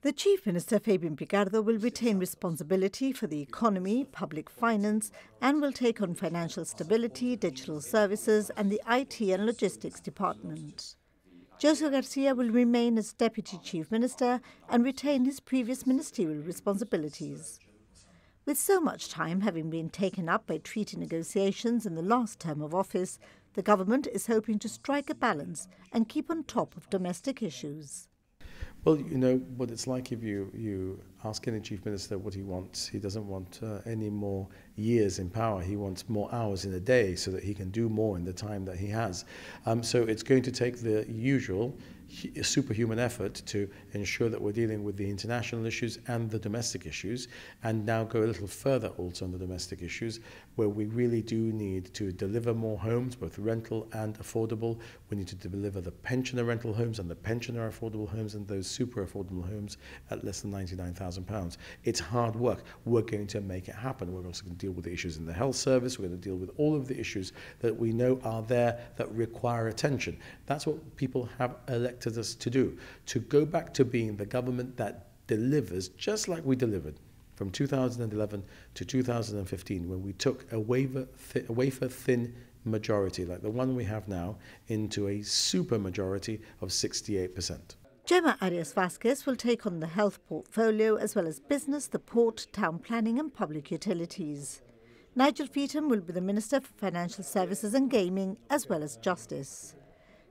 The Chief Minister, Fabian Picardo, will retain responsibility for the economy, public finance, and will take on financial stability, digital services, and the IT and logistics department. José Garcia will remain as Deputy Chief Minister and retain his previous ministerial responsibilities. With so much time having been taken up by treaty negotiations in the last term of office, the government is hoping to strike a balance and keep on top of domestic issues. Well, you know what it's like if you ask any chief minister what he wants. He doesn't want any more years in power. He wants more hours in a day so that he can do more in the time that he has. So it's going to take the usual superhuman effort to ensure that we're dealing with the international issues and the domestic issues, and now go a little further also on the domestic issues, where we really do need to deliver more homes, both rental and affordable. We need to deliver the pensioner rental homes and the pensioner affordable homes and those super affordable homes at less than £99,000. It's hard work. We're going to make it happen. We're also going to deal with the issues in the health service. We're going to deal with all of the issues that we know are there that require attention. That's what people have elected us to do, to go back to being the government that delivers, just like we delivered from 2011 to 2015, when we took a wafer-thin majority, like the one we have now, into a super majority of 68%. Gemma Arias Vasquez will take on the health portfolio as well as business, the port, town planning and public utilities. Nigel Feetham will be the Minister for Financial Services and Gaming as well as Justice.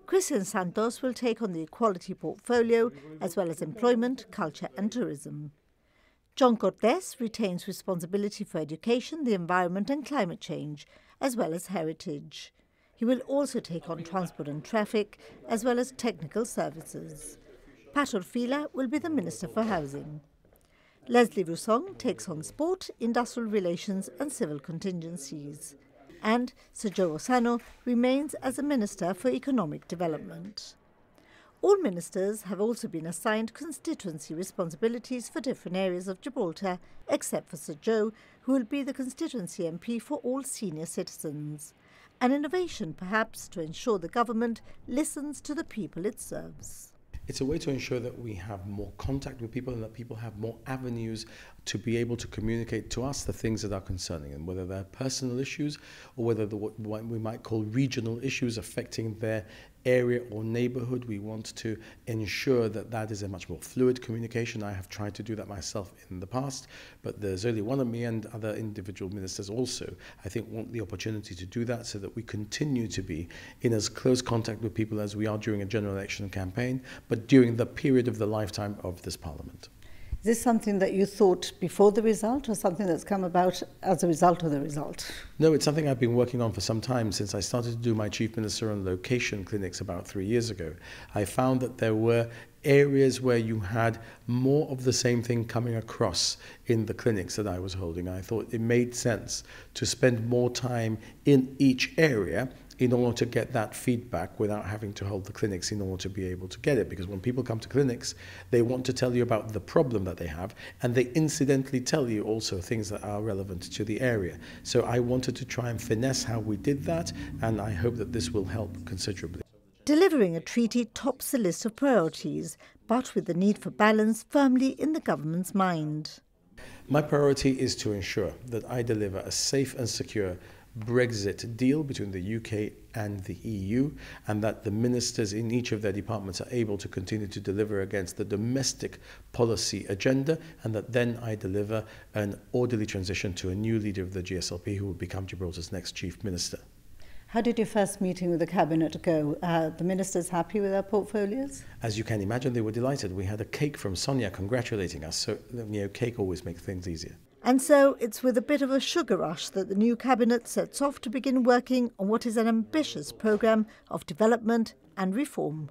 Christian Santos will take on the equality portfolio as well as employment, culture and tourism. John Cortes retains responsibility for education, the environment and climate change, as well as heritage. He will also take on transport and traffic, as well as technical services. Pat Orfila will be the Minister for Housing. Leslie Rusong takes on sport, industrial relations and civil contingencies. And Sir Joe Osano remains as a Minister for Economic Development. All ministers have also been assigned constituency responsibilities for different areas of Gibraltar, except for Sir Joe, who will be the constituency MP for all senior citizens. An innovation, perhaps, to ensure the government listens to the people it serves. It's a way to ensure that we have more contact with people and that people have more avenues to be able to communicate to us the things that are concerning them, whether they're personal issues or whether they're what we might call regional issues affecting their area or neighborhood. We want to ensure that that is a much more fluid communication. I have tried to do that myself in the past, but there's only one of me and other individual ministers also, I think, want the opportunity to do that so that we continue to be in as close contact with people as we are during a general election campaign, but during the period of the lifetime of this Parliament. Is this something that you thought before the result or something that's come about as a result of the result? No, it's something I've been working on for some time since I started to do my Chief Minister on location clinics about 3 years ago. I found that there were areas where you had more of the same thing coming across in the clinics that I was holding. I thought it made sense to spend more time in each area in order to get that feedback without having to hold the clinics in order to be able to get it. Because when people come to clinics, they want to tell you about the problem that they have, and they incidentally tell you also things that are relevant to the area. So I wanted to try and finesse how we did that, and I hope that this will help considerably. Delivering a treaty tops the list of priorities, but with the need for balance firmly in the government's mind. My priority is to ensure that I deliver a safe and secure Brexit deal between the UK and the EU, and that the ministers in each of their departments are able to continue to deliver against the domestic policy agenda, and that then I deliver an orderly transition to a new leader of the GSLP who will become Gibraltar's next Chief Minister. How did your first meeting with the Cabinet go? The ministers happy with their portfolios? As you can imagine, they were delighted. We had a cake from Sonia congratulating us, so cake always makes things easier. And so it's with a bit of a sugar rush that the new Cabinet sets off to begin working on what is an ambitious programme of development and reform.